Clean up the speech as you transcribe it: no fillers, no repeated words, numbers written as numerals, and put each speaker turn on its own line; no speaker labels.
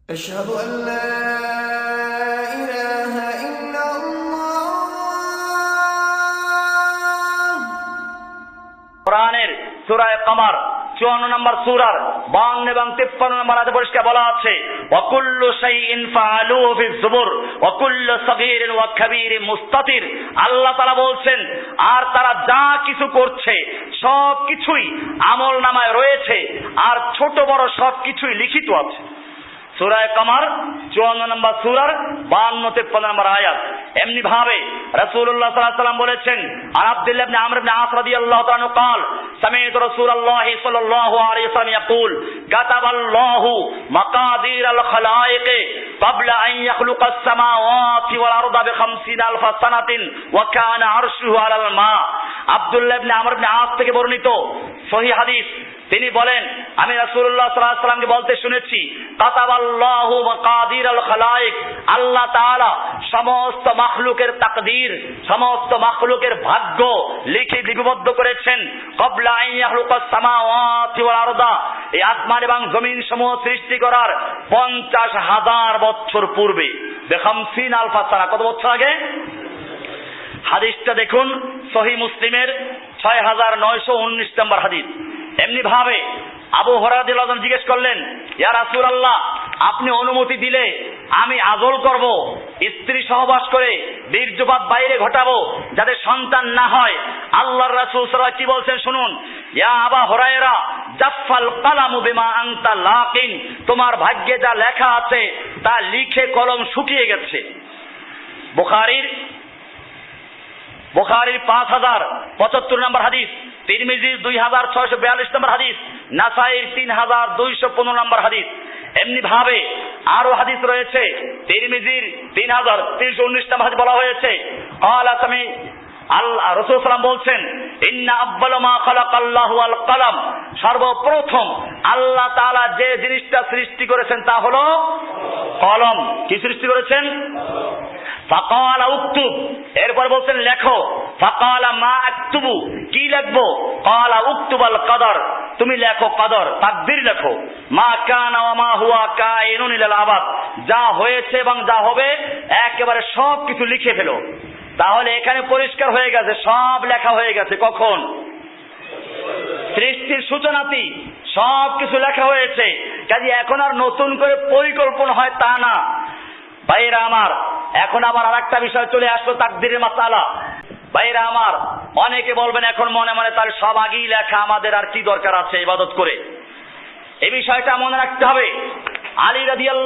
أشهد أن لا إله إلا الله
কোরআনের সূরা কমার 54 নম্বর সূরার 52 এবং 53 নম্বর আয়াতে পরিষ্কার বলা আছে ওয়াকুল্লু শাইইন ফাআলুহু ফিজ জুবুর ওয়াকুল্লু সগীরিন ওয়া কাবীরিন মুস্তাতির। আল্লাহ তাআলা বলছেন, আর তারা যা কিছু করছে সব কিছুই আমলনামায় রয়েছে, আর ছোট বড় সব কিছুই লিখিত আছে। সূরা কমার 54 নম্বর সূরার 52-53 নম্বর আয়াত। এমনি ভাবে রাসূলুল্লাহ সাল্লাল্লাহু আলাইহি ওয়াসাল্লাম বলেছেন, আর আব্দুল্লাহ ইবনে আমর ইবনে আস রাদিয়াল্লাহু তাআলা আনহু قال سمعت رسول الله صلى الله عليه وسلم يقول كتب الله مقادير الخلائق قبل أن يخلق السماوات والأرض ب50,000 سنة وكان عرشه على الماء। আব্দুল্লাহ ইবনে আমর ইবনে আস থেকে বর্ণিত সহিহ হাদিস, তিনি বলেন, আমি রাসূলুল্লাহ সাল্লাল্লাহু আলাইহি ওয়াসাল্লামকে বলতে শুনেছি, কাতাবাল্লাহু মাকাদিরাল খালায়েক, আল্লাহ তাআলা সমস্ত মাখলুকের তাকদীর, সমস্ত মাখলুকের ভাগ্য লিপিবদ্ধ করেছেন ক্বাবলা আন ইয়াখলুকাস সামাওয়াতি ওয়াল আরদা, এই আসমান এবং জমিন সমূহ সৃষ্টি করার 50,000 বছর পূর্বে। বে50,000 সানা, কত বছর আগে? হাদিসটা দেখুন সহিহ মুসলিমের 6919 নম্বর হাদিস। এমনি ভাবে আবু হুরায়রা রাদিয়াল্লাহু আনহু জিজ্ঞেস করলেন, ইয়া রাসূলুল্লাহ, আপনি অনুমতি দিলে আমি আযল করব, স্ত্রী সহবাস করে বীর্যপাত বাইরে ঘটাবো যাতে সন্তান না হয়। আল্লাহর রাসূল সাল্লাল্লাহু আলাইহি ওয়াসাল্লাম কি বলছেন শুনুন, ইয়া আবা হুরায়রা জাফাল কালামু বিমা আনতা লাকিন, তোমার ভাগ্যে যা লেখা আছে তা লিখে কলম শুকিয়ে গেছে। বুখারীর 5075 নম্বর হাদিস, তিরমিজির 2642 নম্বর হাদিস, নাসাইর 3215 নম্বর হাদিস। এমনি ভাবে আরো হাদিস রয়েছে, তিরমিজির 3319 নম্বর হাদিস বলা হয়েছে, ক্বালা সামি আল্লাহ রাসূল সাল্লাল্লাহু আলাইহি ওয়াসাল্লাম বলছেন, ইন্না আব্বালু মা খালাকাল্লাহু আল কলম, সর্বপ্রথম আল্লাহ তাআলা যে জিনিসটা সৃষ্টি করেছেন তা হলো কলম। কি সৃষ্টি করেছেন? ফাকালা উকতুব, এরপর বলছেন লেখো। ফাকালা মা আকতুবু, কি লিখবো? ক্বালা উকতুবাল কদর, তুমি লেখো কদর, তাকদীর লেখো। মা কানা ওয়া মা হুয়া কাইনুন ইলাল আবাদ, যা হয়েছে এবং যা হবে একেবারে সব কিছু লিখে ফেলো। তাহলে এখানে পরিষ্কার হয়ে গেছে, সব লেখা হয়ে গেছে। কখন? সৃষ্টির সূচনাতেই সব কিছু লেখা হয়েছে। কাজে এখন আর নতুন করে পরিকল্পনা হয় তা না। ভাইরা আমার, এখন আবার আরেকটা বিষয় চলে আসলো, তাকদীরের মাসালা। ভাইরা আমার, অনেকে বলবেন এখন মনে মনে তার সব আগেই লেখা, আমাদের আর কি দরকার আছে ইবাদত করে। এই বিষয়টা মনে রাখতে হবে। আলী রাদিয়াল্লাহু